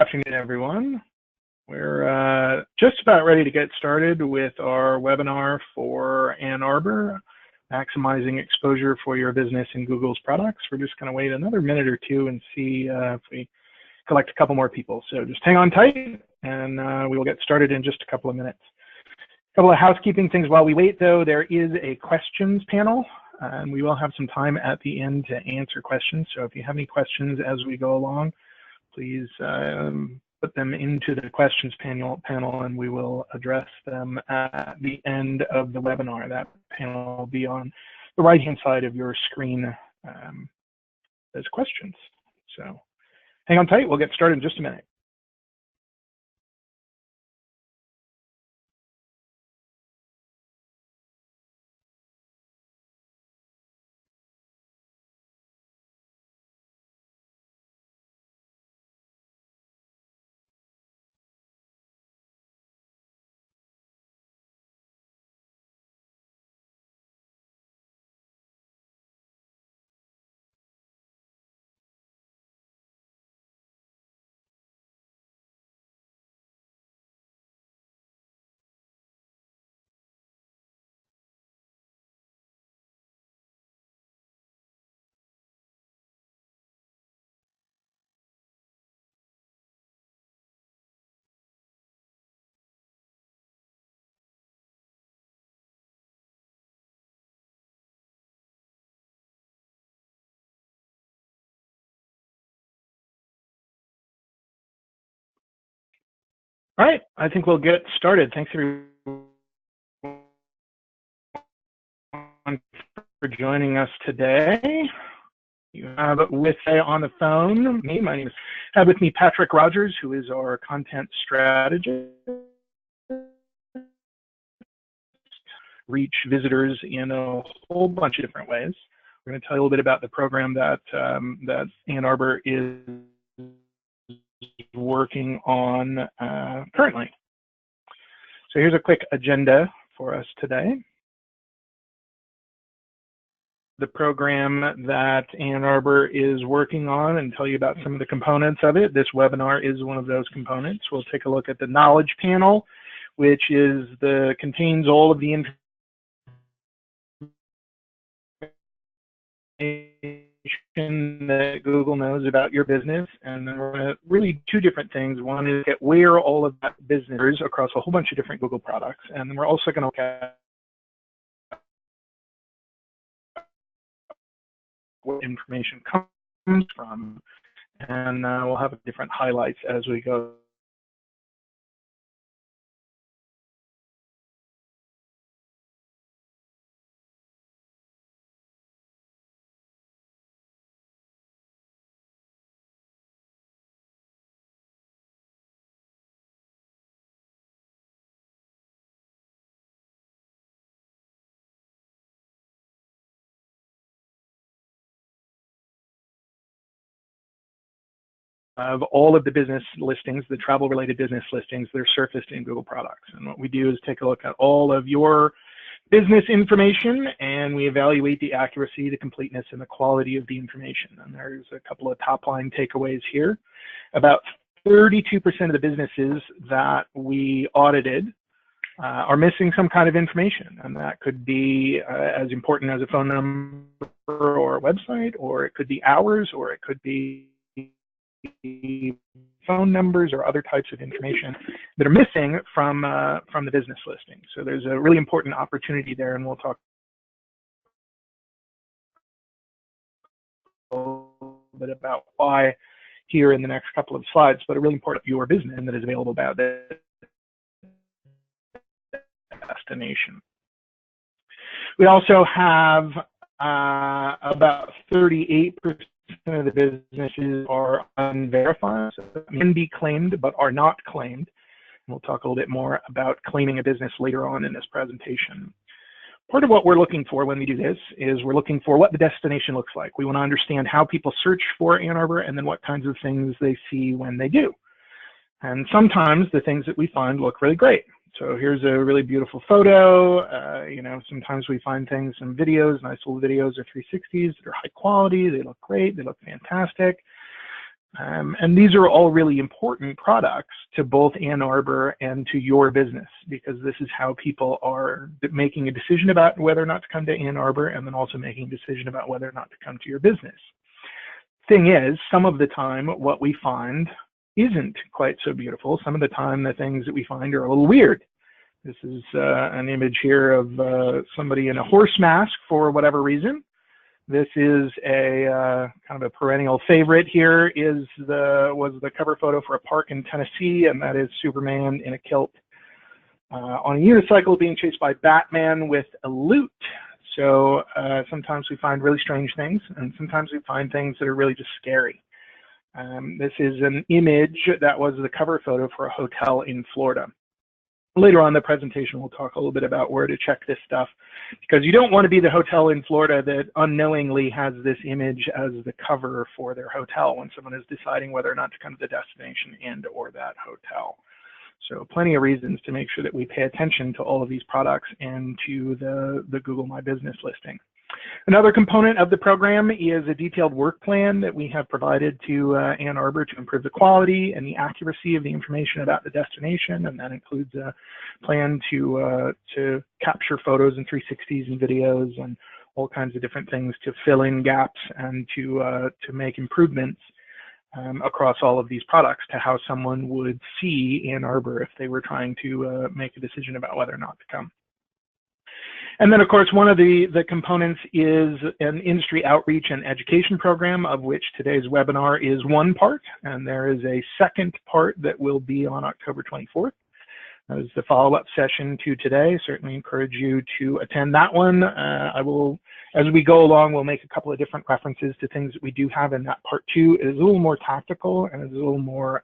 afternoon, everyone. We're just about ready to get started with our webinar for Ann Arbor, maximizing exposure for your business in Google's products. We're just going to wait another minute or two and see if we collect a couple more people. So just hang on tight, and we will get started in just a couple of minutes. A couple of housekeeping things while we wait, though. There is a questions panel, and we will have some time at the end to answer questions. So if you have any questions as we go along, please put them into the questions panel, and we will address them at the end of the webinar. That panel will be on the right-hand side of your screen as questions. So hang on tight. We'll get started in just a minute. All right, I think we'll get started. Thanks everyone for joining us today. You have with me on the phone, my name is, have with me Patrick Rogers, who is our content strategist. Reach visitors in a whole bunch of different ways. We're going to tell you a little bit about the program that that Ann Arbor is working on currently. So here's a quick agenda for us today. The program that Ann Arbor is working on, and tell you about some of the components of it. This webinar is one of those components. We'll take a look at the knowledge panel, which contains all of the information that Google knows about your business. And then we're going to really two different things. One is get where all of that business is across a whole bunch of different Google products. And then we're also going to look at where information comes from. And we'll have different highlights as we go. Of all of the business listings, the travel-related business listings that are surfaced in Google products. And what we do is take a look at all of your business information, and we evaluate the accuracy, the completeness, and the quality of the information. And there's a couple of top-line takeaways here. About 32% of the businesses that we audited are missing some kind of information, and that could be as important as a phone number or a website, or it could be hours, or it could be phone numbers or other types of information that are missing from the business listing. So there's a really important opportunity there, and we'll talk a little bit about why here in the next couple of slides, but a really important your business that is available about the destination. We also have about 38% of the businesses are unverified, so can be claimed but are not claimed. We'll talk a little bit more about claiming a business later on in this presentation. Part of what we're looking for when we do this is we're looking for what the destination looks like. We want to understand how people search for Ann Arbor and then what kinds of things they see when they do. And sometimes the things that we find look really great. So here's a really beautiful photo. You know, sometimes we find things, some videos, nice little videos or 360s that are high quality. They look great. They look fantastic. And these are all really important products to both Ann Arbor and to your business, because this is how people are making a decision about whether or not to come to Ann Arbor, and then also making a decision about whether or not to come to your business. Thing is, some of the time what we find isn't quite so beautiful. Some of the time the things that we find are a little weird. This is an image here of somebody in a horse mask for whatever reason. This is a kind of a perennial favorite here was the cover photo for a park in Tennessee, and that is Superman in a kilt on a unicycle being chased by Batman with a lute. So sometimes we find really strange things, and sometimes we find things that are really just scary. This is an image that was the cover photo for a hotel in Florida. Later on in the presentation, we'll talk a little bit about where to check this stuff, because you don't want to be the hotel in Florida that unknowingly has this image as the cover for their hotel when someone is deciding whether or not to come to the destination and or that hotel. So plenty of reasons to make sure that we pay attention to all of these products and to the Google My Business listing. Another component of the program is a detailed work plan that we have provided to Ann Arbor to improve the quality and the accuracy of the information about the destination, and that includes a plan to capture photos and 360s and videos and all kinds of different things to fill in gaps and to make improvements across all of these products to how someone would see Ann Arbor if they were trying to make a decision about whether or not to come. And then, of course, one of the components is an industry outreach and education program, of which today's webinar is one part, and there is a second part that will be on October 24th. That is the follow-up session to today. Certainly encourage you to attend that one. I will, as we go along, we'll make a couple of different references to things that we do have in that part two. It is a little more tactical and it's a little more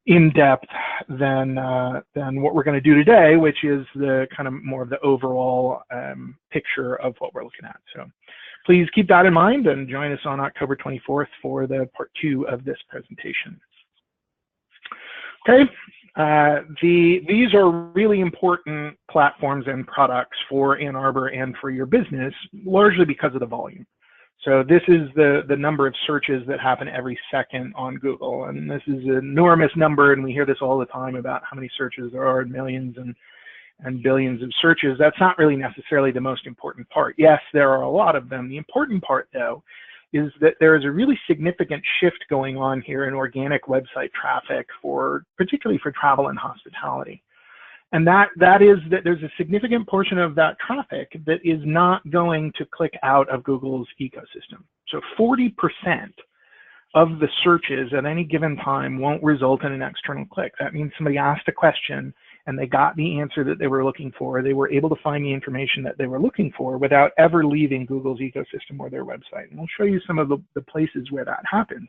in-depth than what we're going to do today, which is the kind of more of the overall picture of what we're looking at. So please keep that in mind and join us on October 24th for the part two of this presentation. Okay, these are really important platforms and products for Ann Arbor and for your business, largely because of the volume. So this is the number of searches that happen every second on Google, and this is an enormous number, and we hear this all the time about how many searches there are, millions and billions of searches. That's not really necessarily the most important part. Yes, there are a lot of them. The important part, though, is that there is a really significant shift going on here in organic website traffic, particularly for travel and hospitality. And that is that there's a significant portion of that traffic that is not going to click out of Google's ecosystem. So 40% of the searches at any given time won't result in an external click. That means somebody asked a question and they got the answer that they were looking for. They were able to find the information that they were looking for without ever leaving Google's ecosystem or their website. And we'll show you some of the places where that happens.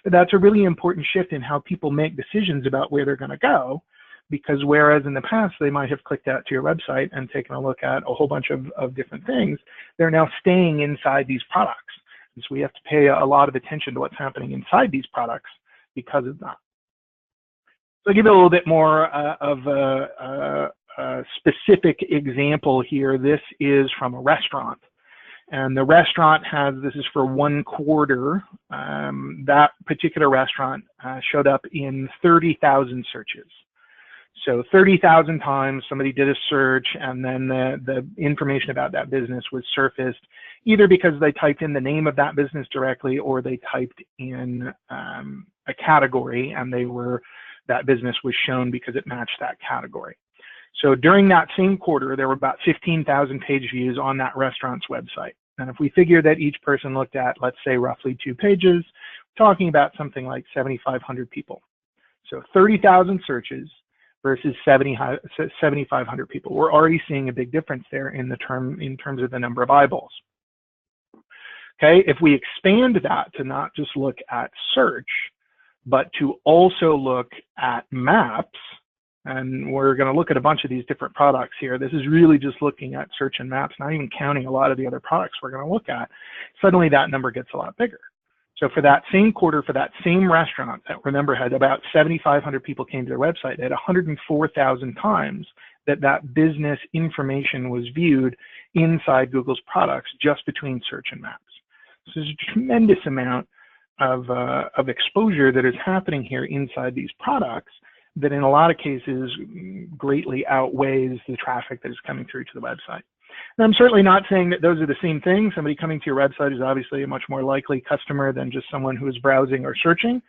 But that's a really important shift in how people make decisions about where they're going to go. Because whereas in the past they might have clicked out to your website and taken a look at a whole bunch of different things, they're now staying inside these products. And so we have to pay a lot of attention to what's happening inside these products because of that. So I'll give you a little bit more of a specific example here. This is from a restaurant. And the restaurant this is for 1 quarter. That particular restaurant showed up in 30,000 searches. So 30,000 times somebody did a search, and then the information about that business was surfaced, either because they typed in the name of that business directly or they typed in a category and that business was shown because it matched that category. So during that same quarter, there were about 15,000 page views on that restaurant's website. And if we figure that each person looked at, let's say, roughly 2 pages, we're talking about something like 7,500 people. So 30,000 searches versus 7,500 people. We're already seeing a big difference there in terms of the number of eyeballs. Okay, if we expand that to not just look at search, but to also look at maps, and we're going to look at a bunch of these different products here. This is really just looking at search and maps, not even counting a lot of the other products we're going to look at. Suddenly that number gets a lot bigger. So for that same quarter, for that same restaurant that, remember, had about 7,500 people came to their website, they had 104,000 times that business information was viewed inside Google's products just between search and maps. So there's a tremendous amount of exposure that is happening here inside these products that in a lot of cases greatly outweighs the traffic that is coming through to the website. And I'm certainly not saying that those are the same things. Somebody coming to your website is obviously a much more likely customer than just someone who is browsing or searching.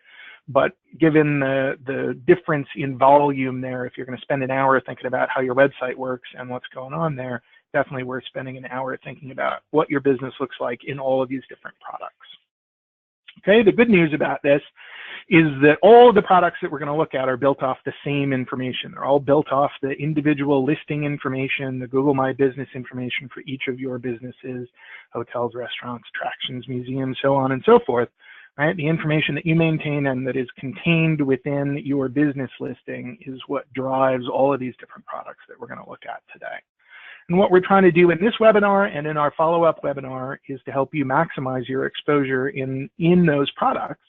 But given the difference in volume there, if you're going to spend an hour thinking about how your website works and what's going on there, definitely worth spending an hour thinking about what your business looks like in all of these different products. Okay, the good news about this is that all of the products that we're going to look at are built off the same information. They're all built off the individual listing information, the Google My Business information for each of your businesses, hotels, restaurants, attractions, museums, so on and so forth. Right? The information that you maintain and that is contained within your business listing is what drives all of these different products that we're going to look at today. And what we're trying to do in this webinar and in our follow-up webinar is to help you maximize your exposure in those products,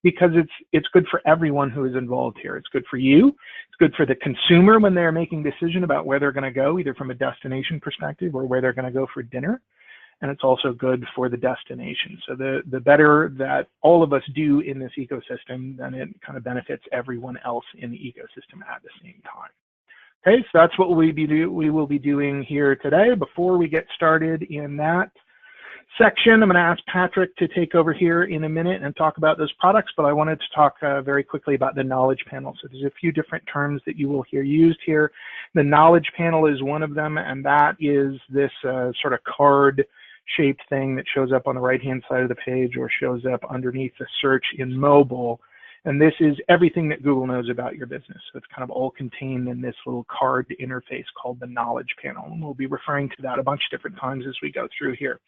because it's good for everyone who is involved here. It's good for you. It's good for the consumer when they're making a decision about where they're going to go, either from a destination perspective or where they're going to go for dinner. And it's also good for the destination. So the better that all of us do in this ecosystem, then it kind of benefits everyone else in the ecosystem at the same time. Okay, so that's what we will be doing here today. Before we get started in that section, I'm going to ask Patrick to take over here in a minute and talk about those products, but I wanted to talk very quickly about the knowledge panel. So there's a few different terms that you will hear used here. The knowledge panel is one of them, and that is this sort of card-shaped thing that shows up on the right-hand side of the page or shows up underneath the search in mobile. And this is everything that Google knows about your business. So it's kind of all contained in this little card interface called the knowledge panel. And we'll be referring to that a bunch of different times as we go through here.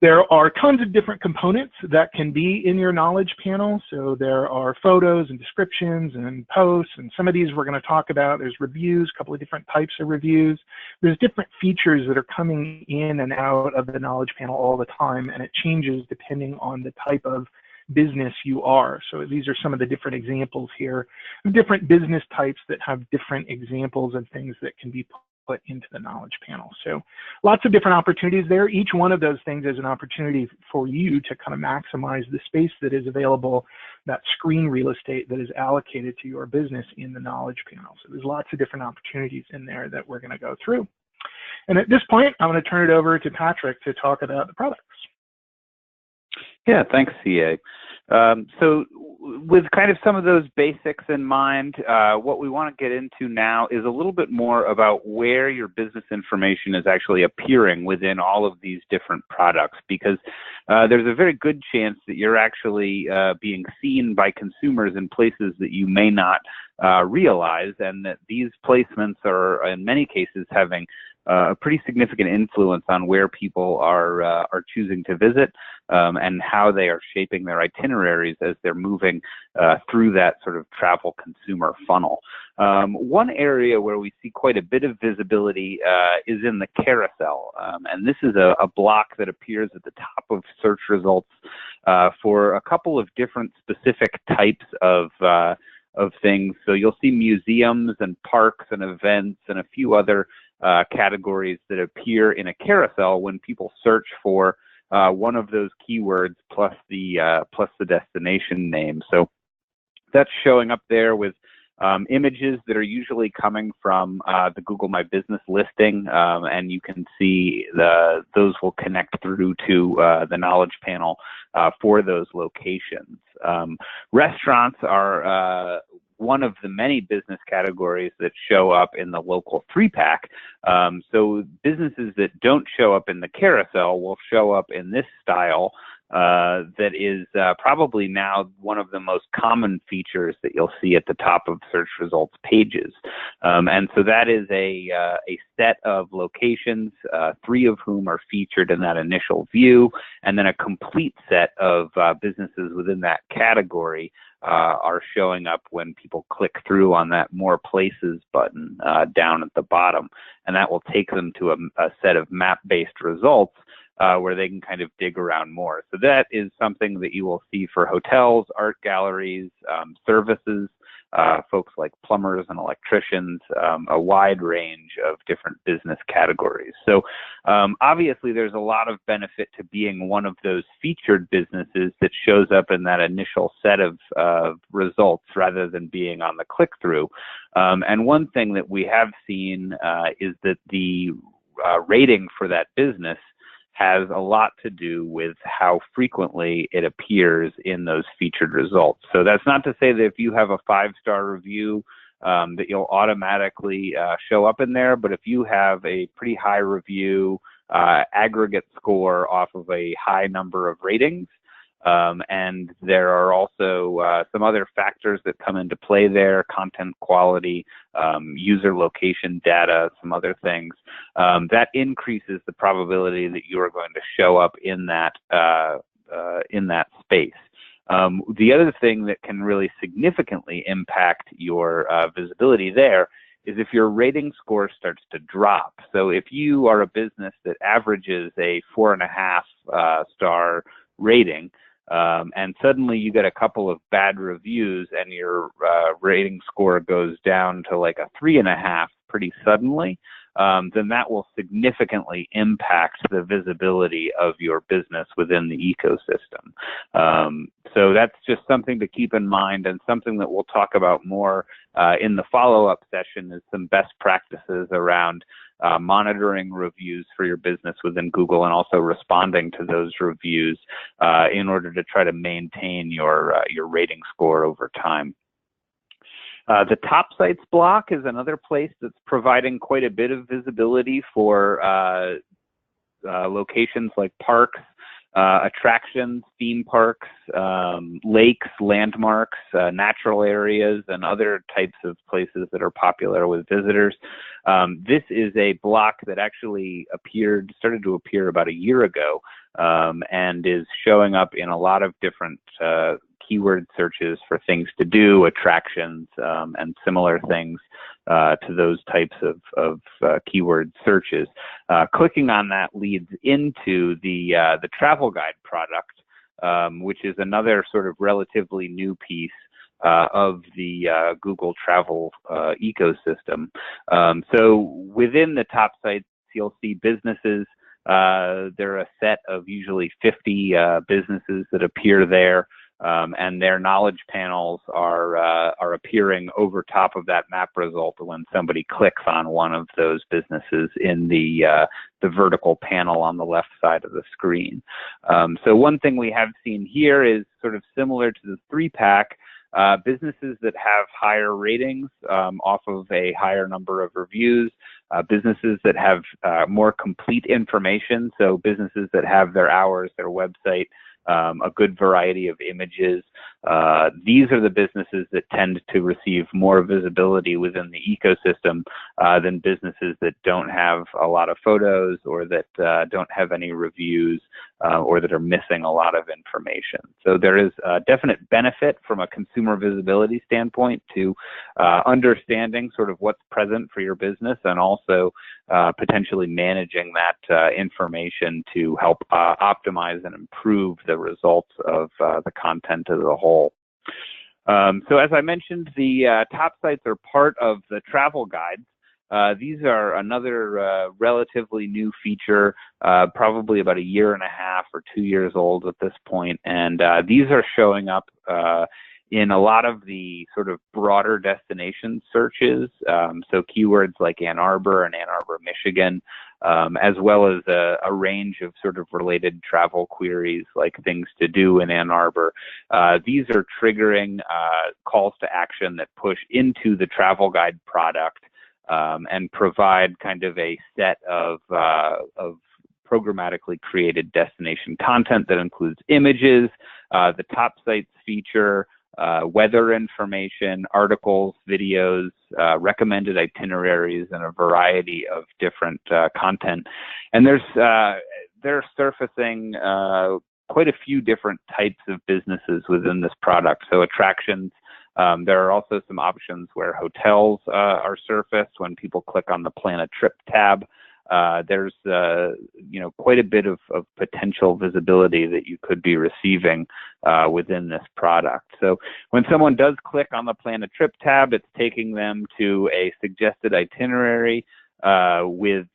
There are tons of different components that can be in your knowledge panel. So there are photos and descriptions and posts, and some of these we're going to talk about. There's reviews, a couple of different types of reviews. There's different features that are coming in and out of the knowledge panel all the time, and it changes depending on the type of business you are. So these are some of the different examples here of different business types that have different examples of things that can be put into the knowledge panel. So lots of different opportunities there. Each one of those things is an opportunity for you to kind of maximize the space that is available, that screen real estate that is allocated to your business in the knowledge panel. So there's lots of different opportunities in there that we're going to go through. And at this point, I'm going to turn it over to Patrick to talk about the products. Yeah, thanks, CA. So with kind of some of those basics in mind, what we want to get into now is a little bit more about where your business information is actually appearing within all of these different products, because there's a very good chance that you're actually being seen by consumers in places that you may not realize, and that these placements are in many cases having a pretty significant influence on where people are choosing to visit and how they are shaping their itineraries as they're moving through that sort of travel consumer funnel. One area where we see quite a bit of visibility is in the carousel, and this is a block that appears at the top of search results for a couple of different specific types of things. So you'll see museums and parks and events and a few other categories that appear in a carousel when people search for one of those keywords plus the destination name. So that's showing up there with images that are usually coming from the Google My Business listing, and you can see those will connect through to the knowledge panel for those locations. Restaurants are one of the many business categories that show up in the local 3-pack. So businesses that don't show up in the carousel will show up in this style that is probably now one of the most common features that you'll see at the top of search results pages. And so that is a set of locations, 3 of whom are featured in that initial view, and then a complete set of businesses within that category are showing up when people click through on that More Places button down at the bottom. And that will take them to a set of map-based results where they can kind of dig around more. So that is something that you will see for hotels, art galleries, services, folks like plumbers and electricians, a wide range of different business categories. So obviously there's a lot of benefit to being one of those featured businesses that shows up in that initial set of results rather than being on the click-through. And one thing that we have seen is that the rating for that business has a lot to do with how frequently it appears in those featured results. So that's not to say that if you have a 5-star review that you'll automatically show up in there, but if you have a pretty high review aggregate score off of a high number of ratings, and there are also some other factors that come into play there, content quality, user location data, some other things, that increases the probability that you are going to show up in that space. The other thing that can really significantly impact your visibility there is if your rating score starts to drop. So if you are a business that averages a 4.5 star rating, and suddenly you get a couple of bad reviews and your rating score goes down to like a 3.5 pretty suddenly, then that will significantly impact the visibility of your business within the ecosystem. So that's just something to keep in mind, and something that we'll talk about more in the follow-up session is some best practices around monitoring reviews for your business within Google, and also responding to those reviews in order to try to maintain your rating score over time. The top sites block is another place that's providing quite a bit of visibility for locations like parks, attractions, theme parks, lakes, landmarks, natural areas, and other types of places that are popular with visitors. This is a block that actually started to appear about a year ago, and is showing up in a lot of different keyword searches for things to do, attractions, and similar things to those types of keyword searches. Clicking on that leads into the travel guide product, which is another sort of relatively new piece of the Google travel ecosystem. So within the top sites, you'll see businesses. There are a set of usually 50 businesses that appear there. And their knowledge panels are appearing over top of that map result when somebody clicks on one of those businesses in the vertical panel on the left side of the screen. So one thing we have seen here is sort of similar to the 3-pack. Businesses that have higher ratings off of a higher number of reviews, businesses that have more complete information, so businesses that have their hours, their website, a good variety of images. These are the businesses that tend to receive more visibility within the ecosystem than businesses that don't have a lot of photos, or that don't have any reviews, or that are missing a lot of information. So there is a definite benefit from a consumer visibility standpoint to understanding sort of what's present for your business, and also potentially managing that information to help optimize and improve the results of the content as a whole. So as I mentioned, the top sites are part of the travel guides. These are another relatively new feature, probably about 1.5 years or 2 years old at this point, and these are showing up in a lot of the sort of broader destination searches, so keywords like Ann Arbor and Ann Arbor, Michigan, as well as a range of sort of related travel queries like things to do in Ann Arbor. These are triggering calls to action that push into the travel guide product, and provide kind of a set of programmatically created destination content that includes images, the top sites feature, weather information, articles, videos, recommended itineraries, and a variety of different content. And they're surfacing quite a few different types of businesses within this product. So attractions, there are also some options where hotels are surfaced when people click on the Plan a Trip tab. there's quite a bit of potential visibility that you could be receiving within this product. So when someone does click on the Plan a Trip tab, it's taking them to a suggested itinerary with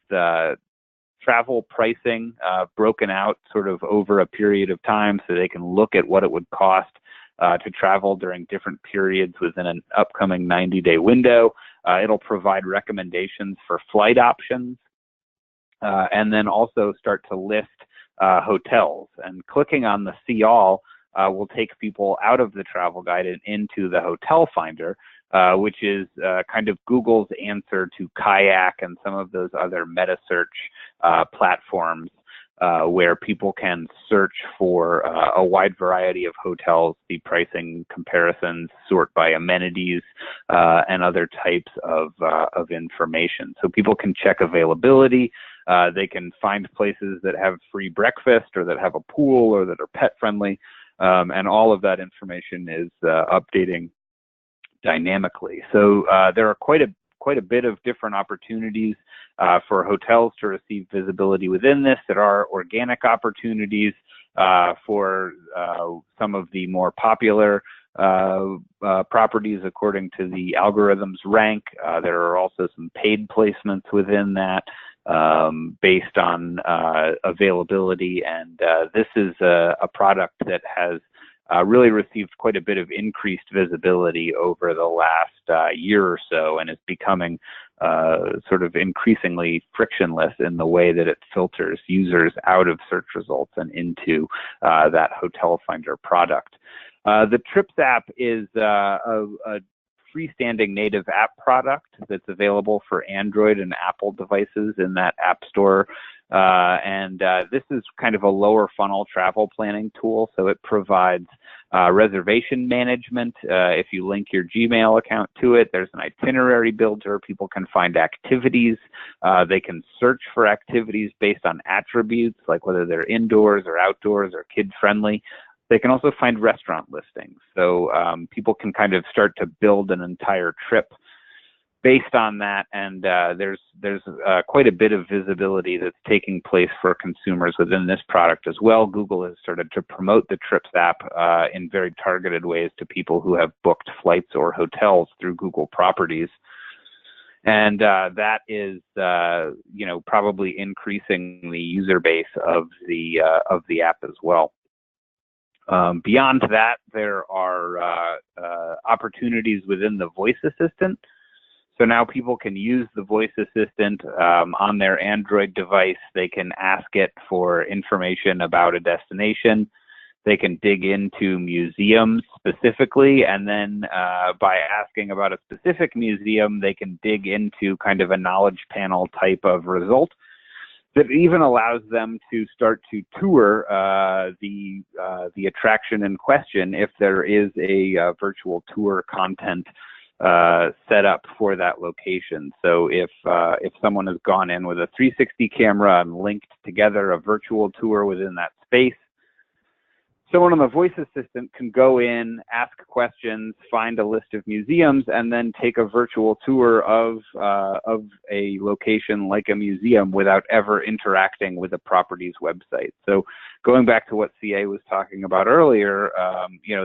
travel pricing broken out sort of over a period of time, so they can look at what it would cost to travel during different periods within an upcoming 90-day window. It'll provide recommendations for flight options, and then also start to list hotels. And clicking on the See All will take people out of the travel guide and into the hotel finder, which is kind of Google's answer to Kayak and some of those other meta search platforms where people can search for a wide variety of hotels, see pricing comparisons, sort by amenities, and other types of information. So people can check availability. They can find places that have free breakfast or that have a pool or that are pet friendly, and all of that information is updating dynamically. So there are quite a bit of different opportunities for hotels to receive visibility within this. There are organic opportunities for some of the more popular properties according to the algorithms rank. There are also some paid placements within that based on availability, and this is a product that has really received quite a bit of increased visibility over the last year or so, and is becoming sort of increasingly frictionless in the way that it filters users out of search results and into that hotel finder product. The Trips app is a freestanding native app product that's available for Android and Apple devices in that app store. This is kind of a lower funnel travel planning tool. So it provides reservation management. If you link your Gmail account to it, there's an itinerary builder. People can find activities. They can search for activities based on attributes, like whether they're indoors or outdoors or kid-friendly. They can also find restaurant listings. So people can kind of start to build an entire trip based on that, and there's quite a bit of visibility that's taking place for consumers within this product as well. Google has started to promote the Trips app in very targeted ways to people who have booked flights or hotels through Google properties, and that is probably increasing the user base of the app as well. Beyond that, there are opportunities within the voice assistant. So now people can use the voice assistant on their Android device. They can ask it for information about a destination. They can dig into museums specifically, and then by asking about a specific museum, they can dig into kind of a knowledge panel type of result that even allows them to start to tour the attraction in question if there is a virtual tour content set up for that location. So if someone has gone in with a 360 camera and linked together a virtual tour within that space, someone on the voice assistant can go in, ask questions, find a list of museums, and then take a virtual tour of a location like a museum without ever interacting with the property's website. So going back to what CA was talking about earlier,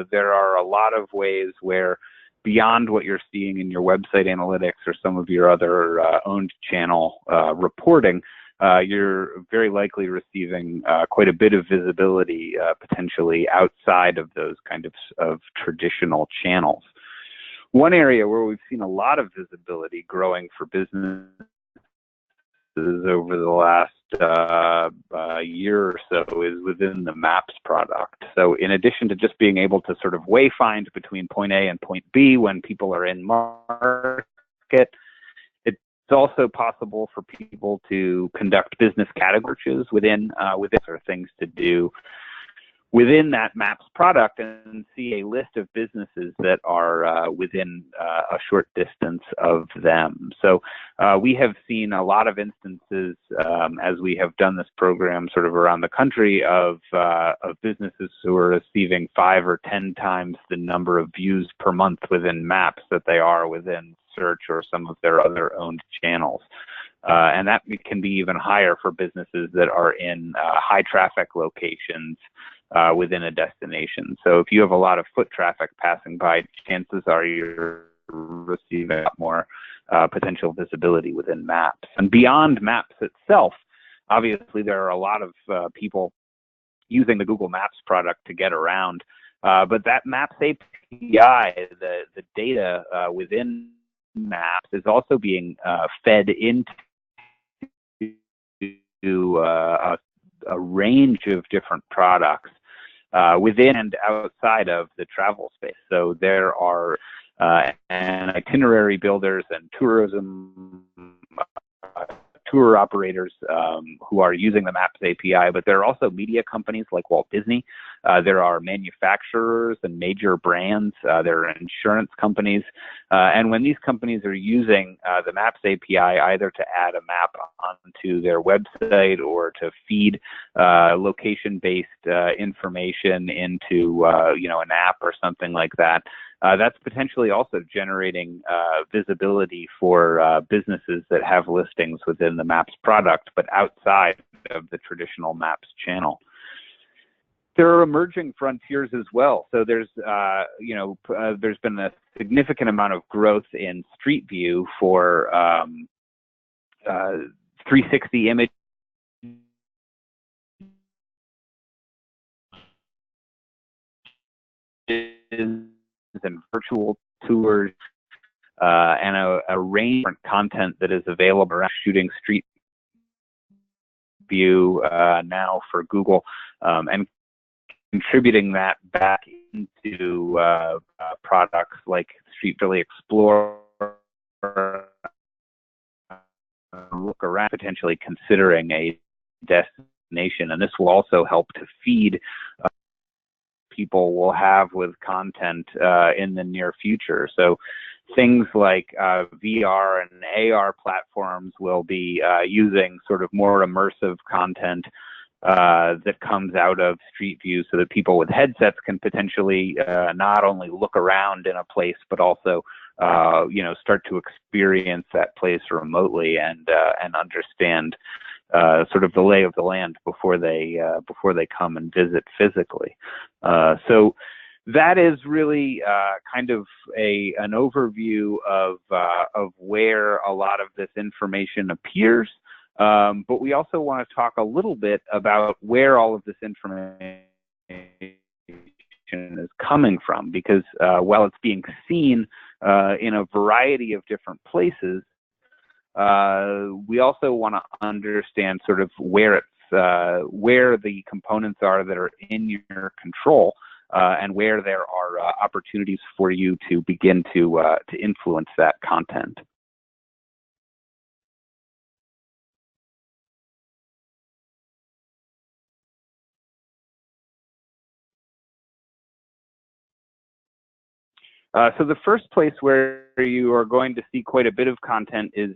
there are a lot of ways where beyond what you're seeing in your website analytics or some of your other owned channel reporting, you're very likely receiving quite a bit of visibility potentially outside of those kind of traditional channels. One area where we've seen a lot of visibility growing for businesses over the last year or so is within the Maps product. So in addition to just being able to sort of wayfind between point A and point B when people are in market, it's also possible for people to conduct business categories within or things to do within that Maps product and see a list of businesses that are within a short distance of them. So we have seen a lot of instances as we have done this program sort of around the country of businesses who are receiving 5 or 10 times the number of views per month within Maps that they are within search or some of their other owned channels. and that can be even higher for businesses that are in high traffic locations within a destination. So if you have a lot of foot traffic passing by, chances are you're receiving a lot more potential visibility within Maps. And beyond Maps itself, obviously there are a lot of people using the Google Maps product to get around, but that Maps API, the data within Maps, is also being fed into a range of different products within and outside of the travel space. So there are and itinerary builders and tourism tour operators who are using the Maps API, but there are also media companies like Walt Disney. There are manufacturers and major brands. There are insurance companies. And when these companies are using the Maps API either to add a map onto their website or to feed location-based information into an app or something like that, that's potentially also generating visibility for businesses that have listings within the Maps product, but outside of the traditional Maps channel. There are emerging frontiers as well. So there's, there's been a significant amount of growth in Street View for 360 image and virtual tours and a range of content that is available around shooting Street View now for Google and contributing that back into products like Street View Explorer, look around, potentially considering a destination. And this will also help to feed people will have with content in the near future. So things like VR and AR platforms will be using sort of more immersive content that comes out of Street View, so that people with headsets can potentially not only look around in a place, but also start to experience that place remotely and understand sort of the lay of the land before they come and visit physically. So that is really kind of an overview of where a lot of this information appears. But we also want to talk a little bit about where all of this information is coming from, because while it's being seen in a variety of different places, we also want to understand sort of where the components are that are in your control, and where there are opportunities for you to begin to influence that content. So the first place where you are going to see quite a bit of content is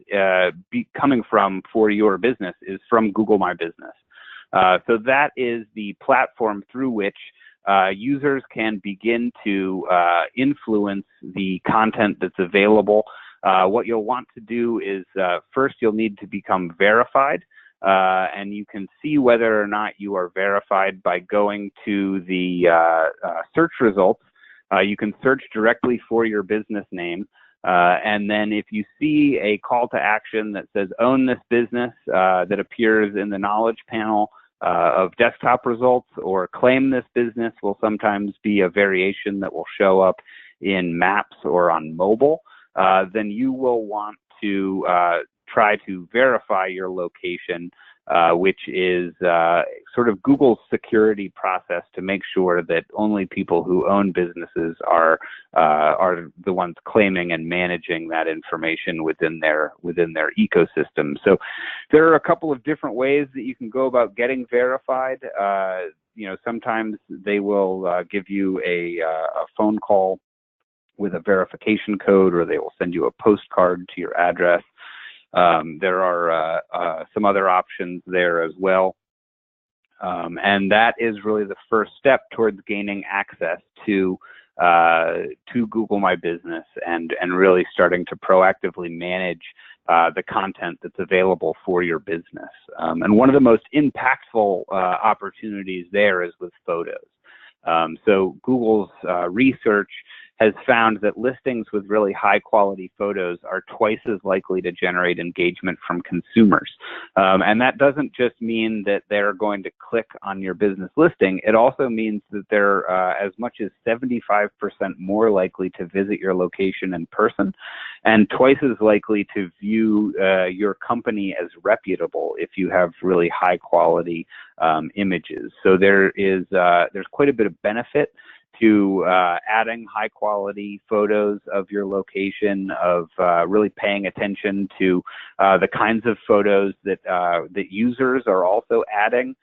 coming from for your business is from Google My Business. So that is the platform through which users can begin to influence the content that's available. What you'll want to do is first you'll need to become verified, and you can see whether or not you are verified by going to the search results. You can search directly for your business name, and then if you see a call to action that says own this business that appears in the knowledge panel of desktop results, or claim this business will sometimes be a variation that will show up in Maps or on mobile, then you will want to try to verify your location, which is sort of Google's security process to make sure that only people who own businesses are the ones claiming and managing that information within their ecosystem. So there are a couple of different ways that you can go about getting verified. Sometimes they will give you a phone call with a verification code, or they will send you a postcard to your address. There are some other options there as well. And that is really the first step towards gaining access to Google My Business and really starting to proactively manage the content that's available for your business. And one of the most impactful opportunities there is with photos. So Google's research has found that listings with really high quality photos are twice as likely to generate engagement from consumers. And that doesn't just mean that they're going to click on your business listing. It also means that they're as much as 75% more likely to visit your location in person and twice as likely to view your company as reputable if you have really high quality images. So there's quite a bit of benefit to adding high quality photos of your location, of really paying attention to the kinds of photos that users are also adding,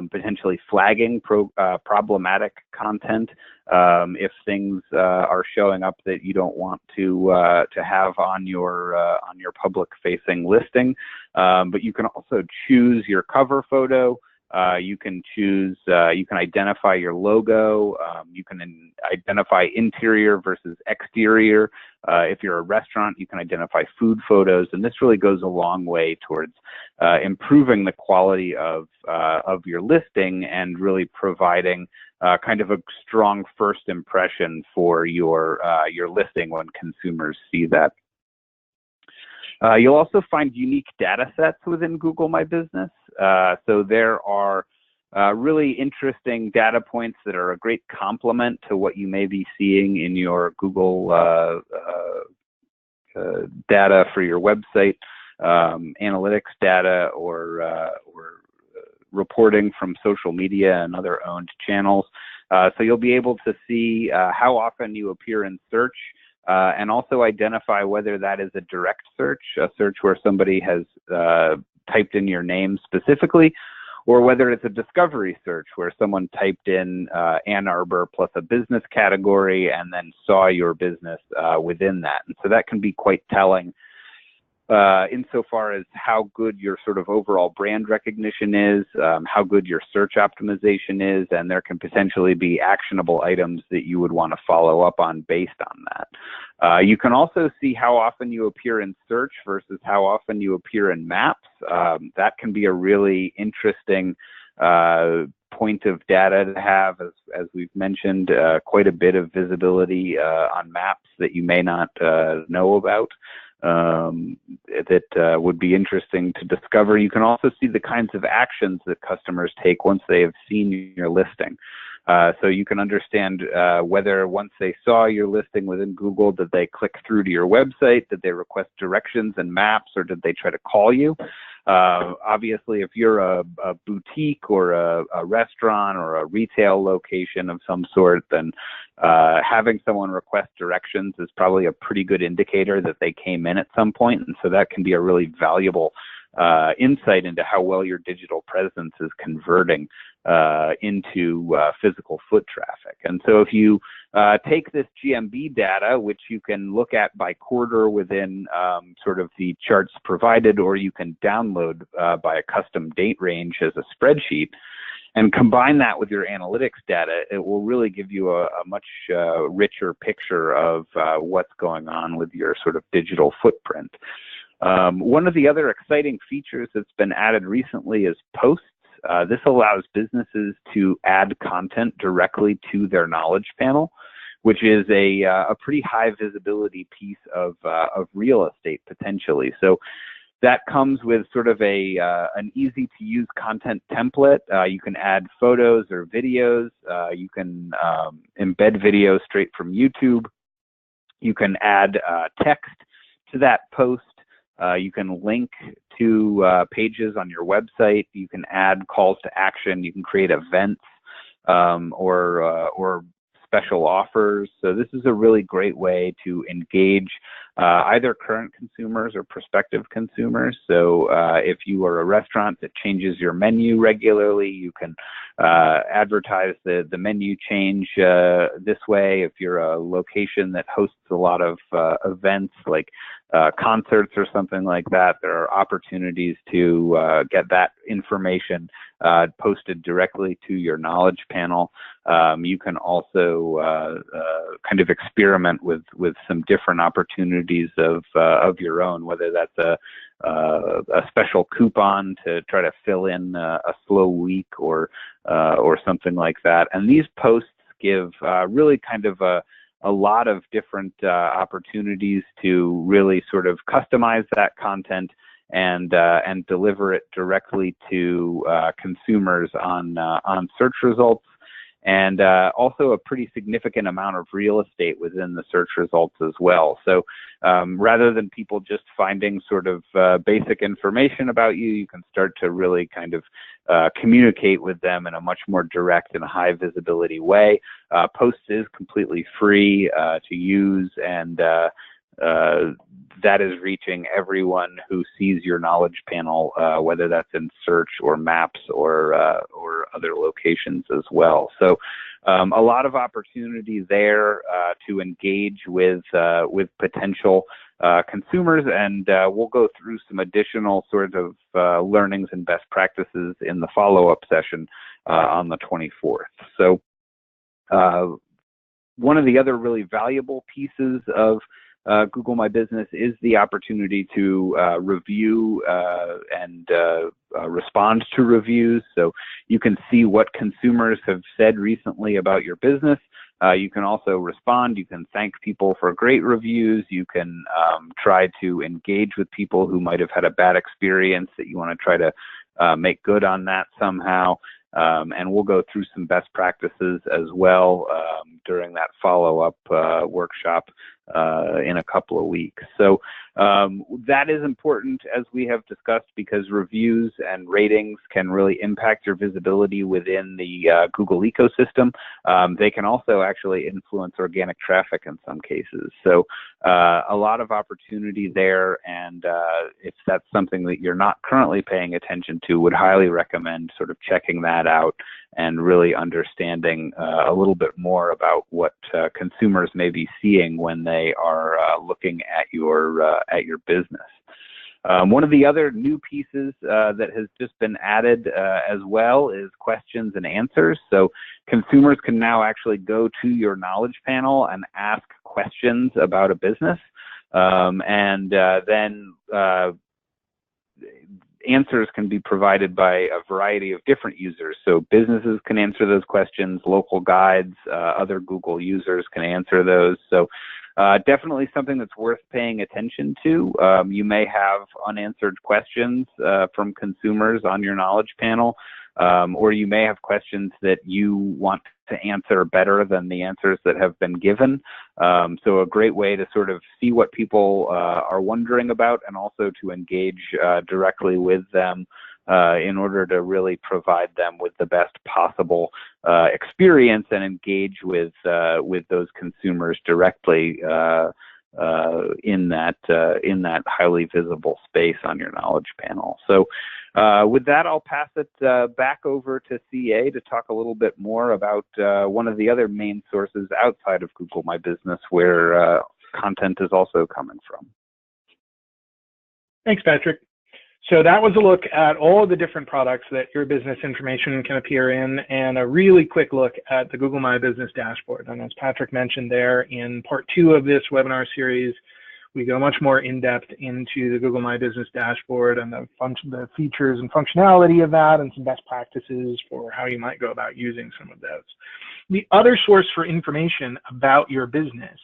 potentially flagging problematic content if things are showing up that you don't want to have on your public facing listing. But you can also choose your cover photo. You can choose, you can identify your logo, you can identify interior versus exterior. If you're a restaurant, you can identify food photos, and this really goes a long way towards improving the quality of your listing and really providing kind of a strong first impression for your listing when consumers see that. You'll also find unique data sets within Google My Business. So there are really interesting data points that are a great complement to what you may be seeing in your Google data for your website, analytics data, or reporting from social media and other owned channels. So you'll be able to see how often you appear in search, and also identify whether that is a direct search, a search where somebody has typed in your name specifically, or whether it's a discovery search where someone typed in Ann Arbor plus a business category and then saw your business within that. And so that can be quite telling insofar as how good your sort of overall brand recognition is, how good your search optimization is, and there can potentially be actionable items that you would want to follow up on based on that. You can also see how often you appear in search versus how often you appear in maps. That can be a really interesting point of data to have, as we've mentioned, quite a bit of visibility on maps that you may not know about. That would be interesting to discover. You can also see the kinds of actions that customers take once they have seen your listing. So you can understand whether once they saw your listing within Google, did they click through to your website, did they request directions and maps, or did they try to call you? Obviously, if you're a boutique or a restaurant or a retail location of some sort, then having someone request directions is probably a pretty good indicator that they came in at some point. And so that can be a really valuable insight into how well your digital presence is converting into physical foot traffic. And so if you take this GMB data, which you can look at by quarter within sort of the charts provided, or you can download by a custom date range as a spreadsheet, and combine that with your analytics data, it will really give you a much richer picture of what's going on with your sort of digital footprint. One of the other exciting features that's been added recently is posts. This allows businesses to add content directly to their knowledge panel, which is a pretty high visibility piece of real estate potentially. So that comes with sort of an easy to use content template. You can add photos or videos. You can embed videos straight from YouTube. You can add text to that post. You can link to pages on your website. You can add calls to action. You can create events or special offers. So this is a really great way to engage either current consumers or prospective consumers. So if you are a restaurant that changes your menu regularly, you can advertise the menu change this way. If you're a location that hosts a lot of events like concerts or something like that, there are opportunities to get that information posted directly to your knowledge panel. You can also kind of experiment with some different opportunities of your own, whether that's a special coupon to try to fill in a slow week or something like that. And these posts give really kind of a lot of different opportunities to really sort of customize that content and deliver it directly to consumers on search results, and also a pretty significant amount of real estate within the search results as well. So rather than people just finding sort of basic information about you, you can start to really kind of communicate with them in a much more direct and high visibility way. Posts is completely free to use, and that is reaching everyone who sees your knowledge panel, whether that's in search or maps or other locations as well. So a lot of opportunity there to engage with potential consumers, and we'll go through some additional sort of learnings and best practices in the follow-up session on the 24th. So one of the other really valuable pieces of Google My Business is the opportunity to review and respond to reviews. So you can see what consumers have said recently about your business. You can also respond. You can thank people for great reviews. You can try to engage with people who might have had a bad experience that you want to try to make good on that somehow. And we'll go through some best practices as well during that follow-up workshop in a couple of weeks. So that is important, as we have discussed, because reviews and ratings can really impact your visibility within the Google ecosystem. They can also actually influence organic traffic in some cases. So a lot of opportunity there, and if that's something that you're not currently paying attention to, would highly recommend sort of checking that out and really understanding a little bit more about what consumers may be seeing when they are looking at your business. One of the other new pieces that has just been added as well is questions and answers. So consumers can now actually go to your knowledge panel and ask questions about a business, and then answers can be provided by a variety of different users. So businesses can answer those questions, local guides, other Google users can answer those. So definitely something that's worth paying attention to. You may have unanswered questions from consumers on your knowledge panel, or you may have questions that you want to answer better than the answers that have been given. So a great way to sort of see what people are wondering about, and also to engage directly with them in order to really provide them with the best possible experience and engage with those consumers directly in that highly visible space on your knowledge panel. So with that, I'll pass it back over to CA to talk a little bit more about one of the other main sources outside of Google My Business where content is also coming from. Thanks, Patrick. So that was a look at all of the different products that your business information can appear in, and a really quick look at the Google My Business dashboard. And as Patrick mentioned there, in part 2 of this webinar series, we go much more in-depth into the Google My Business dashboard and the features and functionality of that, and some best practices for how you might go about using some of those. The other source for information about your business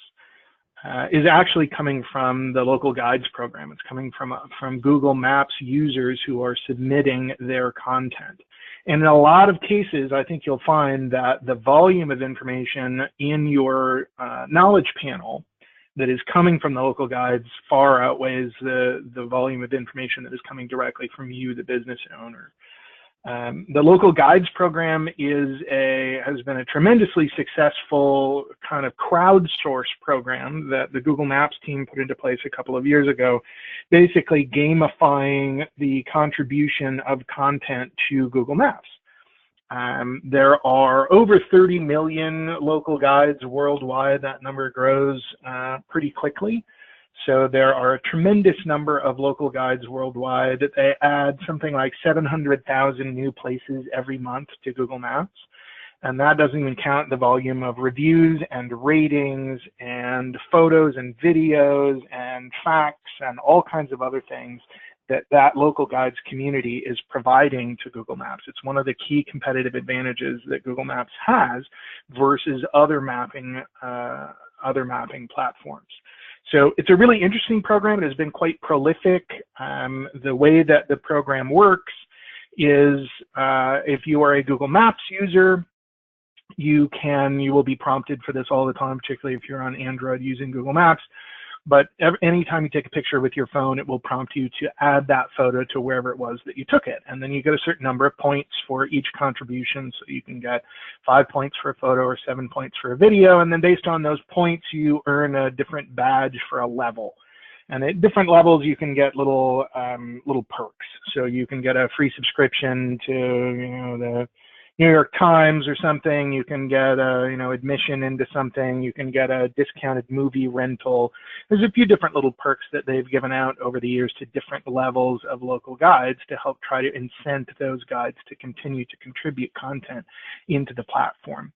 is actually coming from the local guides program. It's coming from Google Maps users who are submitting their content. And in a lot of cases, I think you'll find that the volume of information in your knowledge panel that is coming from the local guides far outweighs the volume of information that is coming directly from you, the business owner. The local guides program has been a tremendously successful kind of crowdsourced program that the Google Maps team put into place a couple of years ago, basically gamifying the contribution of content to Google Maps. There are over 30 million local guides worldwide. That number grows pretty quickly. So there are a tremendous number of local guides worldwide. They add something like 700,000 new places every month to Google Maps. And that doesn't even count the volume of reviews and ratings and photos and videos and facts and all kinds of other things that local guides community is providing to Google Maps. It's one of the key competitive advantages that Google Maps has versus other mapping platforms. So it's a really interesting program. It has been quite prolific. The way that the program works is if you are a Google Maps user, you will be prompted for this all the time, particularly if you're on Android using Google Maps. But anytime you take a picture with your phone, it will prompt you to add that photo to wherever it was that you took it. And then you get a certain number of points for each contribution. So you can get 5 points for a photo or 7 points for a video. And then based on those points, you earn a different badge for a level. And at different levels, you can get little perks. So you can get a free subscription to, the New York Times or something. You can get a, admission into something. You can get a discounted movie rental. There's a few different little perks that they've given out over the years to different levels of local guides to help try to incent those guides to continue to contribute content into the platform.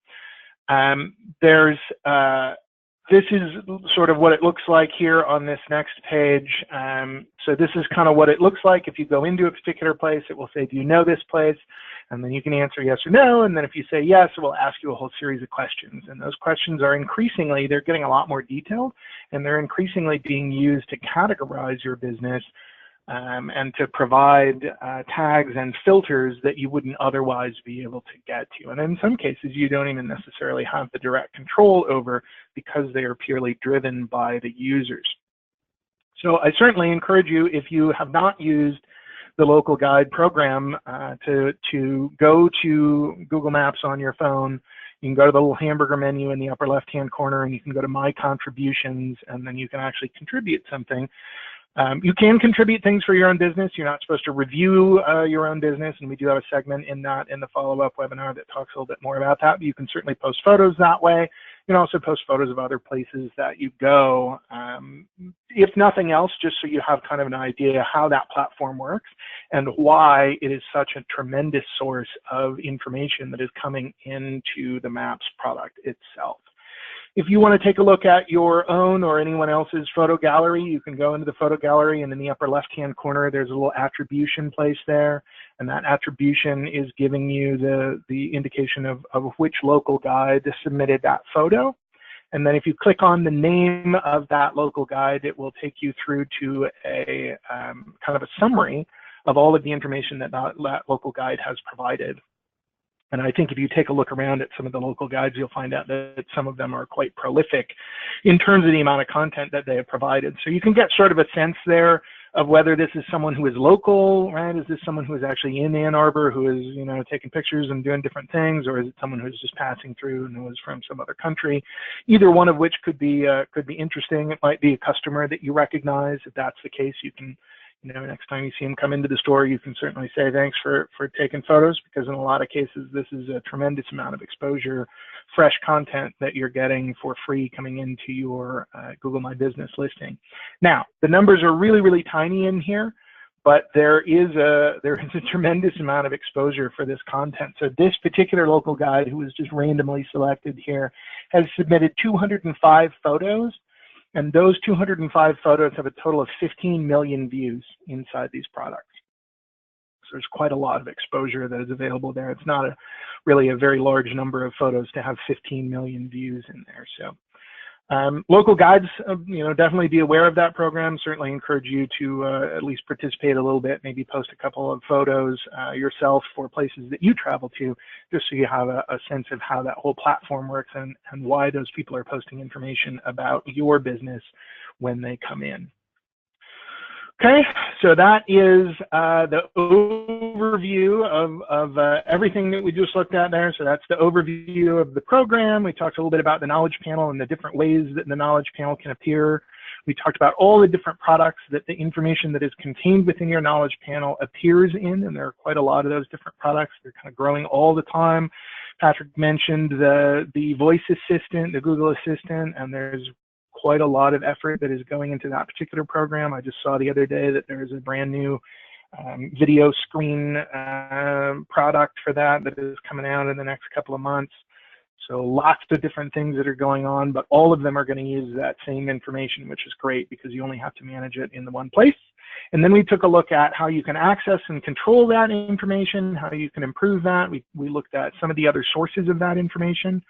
This is sort of what it looks like here on this next page. So this is kind of what it looks like. If you go into a particular place, it will say, do you know this place? And then you can answer yes or no. And then if you say yes, it will ask you a whole series of questions. And those questions are they're getting a lot more detailed, and they're increasingly being used to categorize your business and to provide tags and filters that you wouldn't otherwise be able to get to. And in some cases, you don't even necessarily have the direct control over because they are purely driven by the users. So I certainly encourage you, if you have not used the local guide program, to go to Google Maps on your phone. You can go to the little hamburger menu in the upper left-hand corner, and you can go to My Contributions, and then you can actually contribute something. You can contribute things for your own business. You're not supposed to review your own business, and we do have a segment in the follow-up webinar that talks a little bit more about that. But you can certainly post photos that way. You can also post photos of other places that you go, if nothing else, just so you have kind of an idea how that platform works and why it is such a tremendous source of information that is coming into the Maps product itself. If you want to take a look at your own or anyone else's photo gallery, you can go into the photo gallery, and in the upper left-hand corner, there's a little attribution place there. And that attribution is giving you the indication of which local guide submitted that photo. And then if you click on the name of that local guide, it will take you through to a kind of a summary of all of the information that local guide has provided. And I think if you take a look around at some of the local guides, you'll find out that some of them are quite prolific in terms of the amount of content that they have provided. So you can get sort of a sense there of whether this is someone who is local, right? Is this someone who is actually in Ann Arbor, who is, taking pictures and doing different things, or is it someone who's just passing through and who is from some other country? Either one of which could be interesting. It might be a customer that you recognize. If that's the case, you can, next time you see him come into the store, you can certainly say thanks for taking photos, because in a lot of cases, this is a tremendous amount of exposure, fresh content that you're getting for free coming into your Google My Business listing. Now, the numbers are really, really tiny in here, but there is a tremendous amount of exposure for this content. So this particular local guide, who was just randomly selected here, has submitted 205 photos. And those 205 photos have a total of 15 million views inside these products. So there's quite a lot of exposure that is available there. It's not really a very large number of photos to have 15 million views in there. So local guides, definitely be aware of that program. Certainly encourage you to at least participate a little bit, maybe post a couple of photos yourself for places that you travel to, just so you have a sense of how that whole platform works and why those people are posting information about your business when they come in. Okay, so that is the overview of everything that we just looked at there. So that's the overview of the program. We talked a little bit about the knowledge panel and the different ways that the knowledge panel can appear. We talked about all the different products that the information that is contained within your knowledge panel appears in, and there are quite a lot of those different products. They're kind of growing all the time. Patrick mentioned the voice assistant, the Google Assistant, and there's quite a lot of effort that is going into that particular program. I just saw the other day that there is a brand new video screen product for that is coming out in the next couple of months. So lots of different things that are going on, but all of them are going to use that same information, which is great because you only have to manage it in the one place. And then we took a look at how you can access and control that information, how you can improve that. We looked at some of the other sources of that information.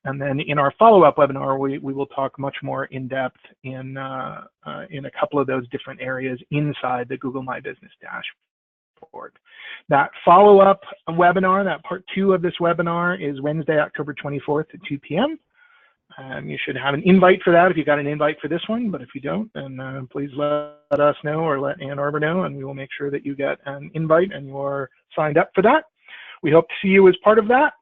And then in our follow-up webinar, we will talk much more in depth in a couple of those different areas inside the Google My Business dashboard. That follow-up webinar, that part 2 of this webinar, is Wednesday, October 24th at 2 p.m. You should have an invite for that if you got an invite for this one, but if you don't, then please let us know or let Ann Arbor know, and we will make sure that you get an invite and you are signed up for that. We hope to see you as part of that.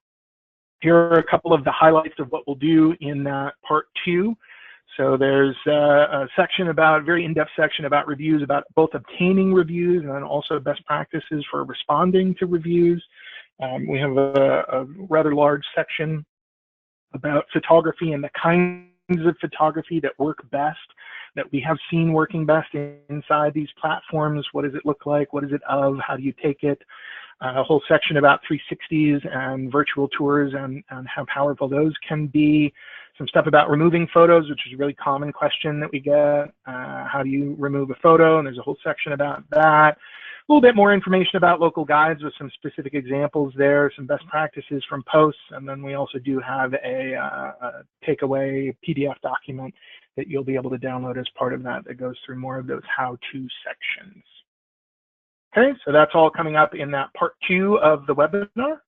Here are a couple of the highlights of what we'll do in part 2. So there's a section about, very in-depth section about reviews, about both obtaining reviews and then also best practices for responding to reviews. We have a rather large section about photography and the kinds of photography that work best, that we have seen working best inside these platforms. What does it look like? What is it of? How do you take it? A whole section about 360s and virtual tours and how powerful those can be. Some stuff about removing photos, which is a really common question that we get. How do you remove a photo? And there's a whole section about that. A little bit more information about local guides with some specific examples there, some best practices from posts, and then we also do have a takeaway PDF document that you'll be able to download as part of that goes through more of those how-to sections. Okay, so that's all coming up in that part 2 of the webinar.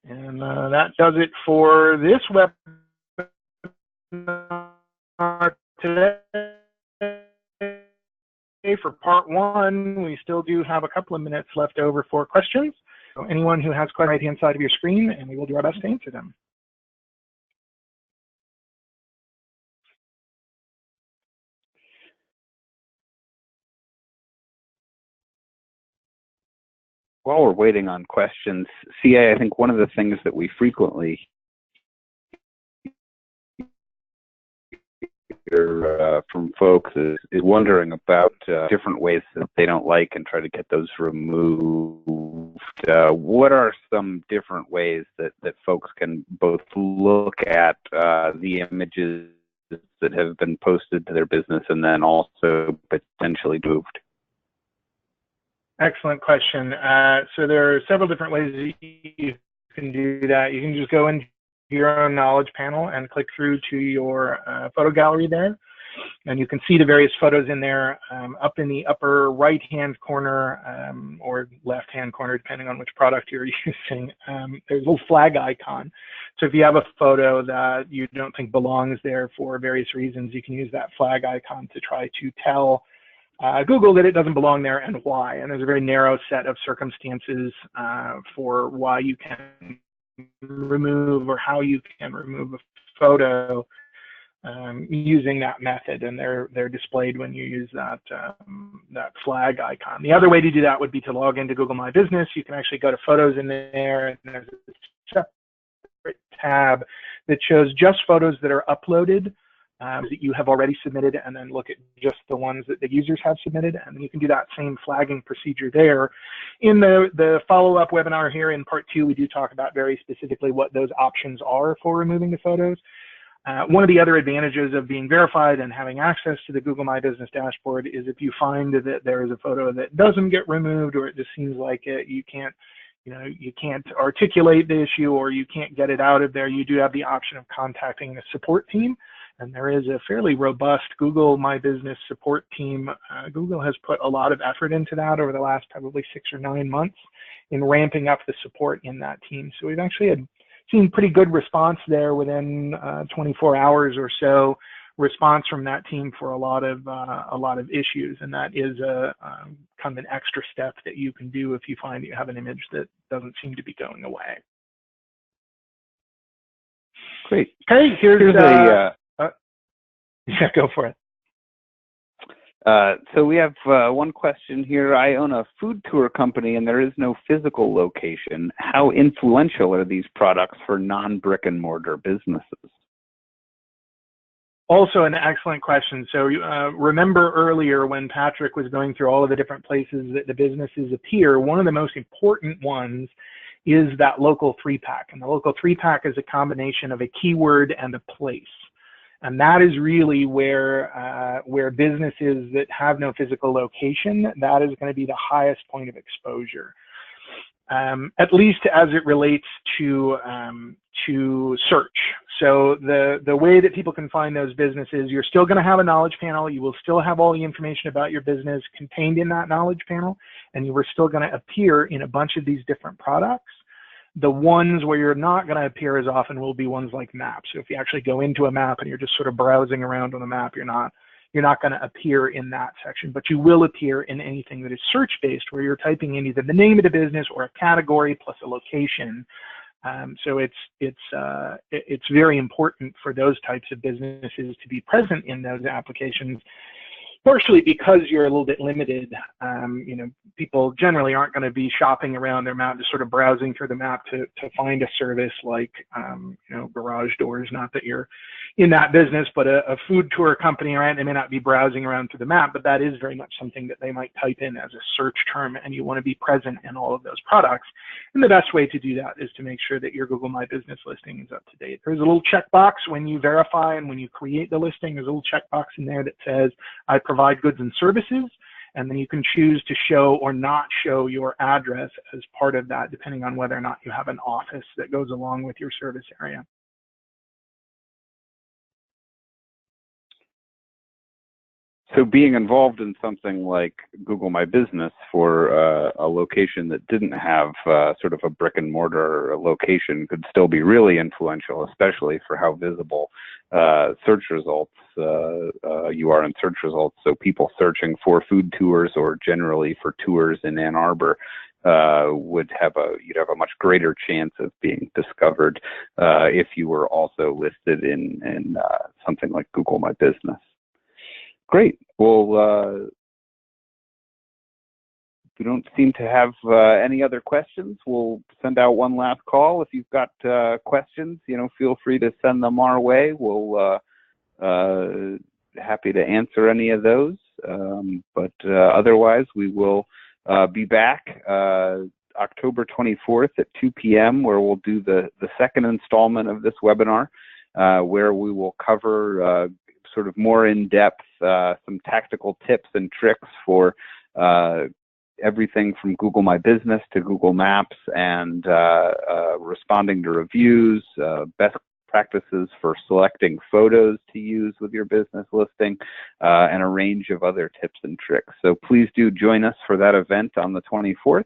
And that does it for this webinar today. For part 1, we still do have a couple of minutes left over for questions. So anyone who has questions, right-hand side of your screen, and we will do our best to answer them. While we're waiting on questions, CA, I think one of the things that we frequently hear from folks is wondering about different ways that they don't like and try to get those removed. What are some different ways that folks can both look at the images that have been posted to their business and then also potentially moved? Excellent question. So there are several different ways you can do that. You can just go into your own knowledge panel and click through to your photo gallery there. And you can see the various photos in there. Up in the upper right-hand corner or left-hand corner, depending on which product you're using, there's a little flag icon. So if you have a photo that you don't think belongs there for various reasons, you can use that flag icon to try to tell Google that it doesn't belong there and why. And there's a very narrow set of circumstances for why you can remove or how you can remove a photo using that method, and they're displayed when you use that that flag icon. The other way to do that would be to log into Google My Business. You can actually go to Photos in there, and there's a separate tab that shows just photos that are uploaded that you have already submitted, and then look at just the ones that the users have submitted, and you can do that same flagging procedure there. In the follow-up webinar here in part 2, we do talk about very specifically what those options are for removing the photos. One of the other advantages of being verified and having access to the Google My Business dashboard is if you find that there is a photo that doesn't get removed, or it just seems like you can't articulate the issue, or you can't get it out of there, you do have the option of contacting the support team. And there is a fairly robust Google My Business support team. Google has put a lot of effort into that over the last probably 6 or 9 months in ramping up the support in that team. So we've actually seen pretty good response there within 24 hours or so, response from that team for a lot of issues. And that is kind of an extra step that you can do if you find that you have an image that doesn't seem to be going away. Great. Okay, here's yeah, go for it. So we have one question here. I own a food tour company and there is no physical location. How influential are these products for non-brick-and-mortar businesses? Also an excellent question. So remember earlier when Patrick was going through all of the different places that the businesses appear, one of the most important ones is that local 3-pack. And the local 3-pack is a combination of a keyword and a place. And that is really where businesses that have no physical location, that is going to be the highest point of exposure. At least as it relates to search. So the way that people can find those businesses, you're still going to have a knowledge panel. You will still have all the information about your business contained in that knowledge panel, and you are still going to appear in a bunch of these different products. The ones where you're not going to appear as often will be ones like maps. So if you actually go into a map and you're just sort of browsing around on the map, you're not going to appear in that section, but you will appear in anything that is search-based, where you're typing in either the name of the business or a category plus a location. So it's very important for those types of businesses to be present in those applications, partially because you're a little bit limited. You know, people generally aren't going to be shopping around their map, just sort of browsing through the map to find a service like, you know, garage doors. Not that you're in that business, but a food tour company, right? They may not be browsing around through the map, but that is very much something that they might type in as a search term, and you want to be present in all of those products. And the best way to do that is to make sure that your Google My Business listing is up to date. There's a little checkbox when you verify and when you create the listing. There's a little checkbox in there that says, I provide goods and services, and then you can choose to show or not show your address as part of that, depending on whether or not you have an office that goes along with your service area. So being involved in something like Google My Business for a location that didn't have sort of a brick and mortar location could still be really influential, especially for how visible search results you are in search results. So people searching for food tours or generally for tours in Ann Arbor you'd have a much greater chance of being discovered if you were also listed in something like Google My Business. Great. Well, we don't seem to have any other questions. We'll send out one last call. If you've got questions, you know, feel free to send them our way. We'll happy to answer any of those. But otherwise, we will be back October 24th at 2 p.m. where we'll do the second installment of this webinar, where we will cover sort of more in-depth some tactical tips and tricks for everything from Google My Business to Google Maps and responding to reviews, best practices for selecting photos to use with your business listing, and a range of other tips and tricks. So please do join us for that event on the 24th,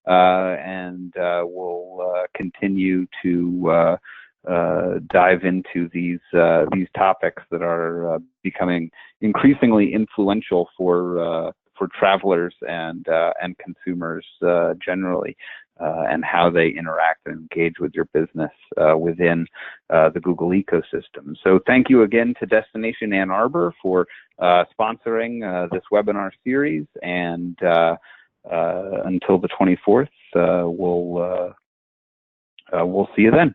and we'll continue to dive into these topics that are becoming increasingly influential for travelers and consumers generally, and how they interact and engage with your business within the Google ecosystem. So thank you again to Destination Ann Arbor for sponsoring this webinar series, and until the 24th, we'll see you then.